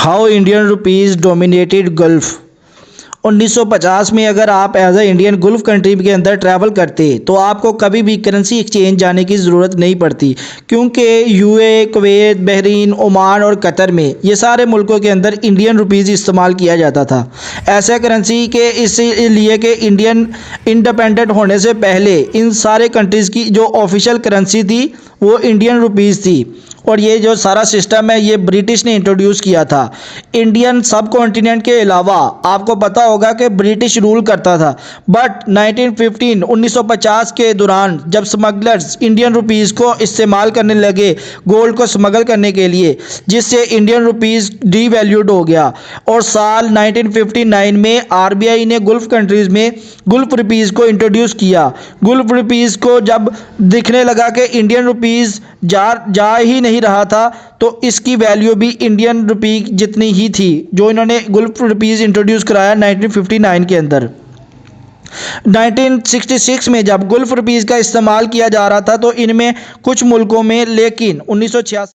How Indian rupees dominated Gulf. 1950 में अगर आप as a Indian Gulf country के अंदर ट्रैवल करते तो आपको कभी भी करेंसी एक्सचेंज जाने की ज़रूरत नहीं पड़ती, क्योंकि यूए, कुवैत, बहरीन, ओमान और कतर में ये सारे मुल्कों के अंदर इंडियन रुपीज़ इस्तेमाल किया जाता था। ऐसा करेंसी के इसलिए कि इंडियन इंडिपेंडेंट होने से पहले इन सारे कंट्रीज़ की जो ऑफिशियल करेंसी थी वो इंडियन रुपीज़ थी, और ये जो सारा सिस्टम है ये ब्रिटिश ने इंट्रोड्यूस किया था। इंडियन सब कॉन्टिनेंट के अलावा आपको पता होगा कि ब्रिटिश रूल करता था, बट 1950 के दौरान जब स्मगलर्स इंडियन रुपीज़ को इस्तेमाल करने लगे गोल्ड को स्मगल करने के लिए, जिससे इंडियन रुपीज़ डीवैल्यूड हो गया, और साल 1959 में आरबीआई ने गल्फ़ कंट्रीज़ में गल्फ़ रुपीज़ को इंट्रोड्यूस किया। गल्फ़ रुपीज़ को जब दिखने लगा कि इंडियन रुपीज़ जा ही नहीं रहा था, तो इसकी वैल्यू भी इंडियन रुपी जितनी ही थी, जो इन्होंने गल्फ़ रुपीज़ इंट्रोड्यूस कराया 1959 के अंदर। 1966 में जब गल्फ़ रुपीज़ का इस्तेमाल किया जा रहा था तो इनमें कुछ मुल्कों में, लेकिन 1986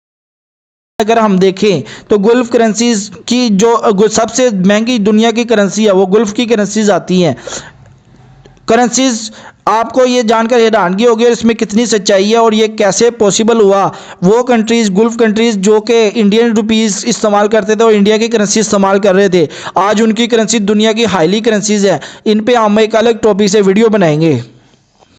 अगर हम देखें तो गल्फ़ करेंसीज़ की जो सबसे महंगी दुनिया की करेंसी है वो गल्फ़ की करेंसीज आती हैं। करेंसीज आपको ये जानकर हैरानगी होगी और इसमें कितनी सच्चाई है और ये कैसे पॉसिबल हुआ। वो कंट्रीज़, गल्फ़ कंट्रीज़ जो कि इंडियन रुपीज़ इस्तेमाल करते थे और इंडिया की करेंसी इस्तेमाल कर रहे थे, आज उनकी करेंसी दुनिया की हाईली करेंसीज़ है। इन पे हम एक अलग टॉपिक से वीडियो बनाएंगे।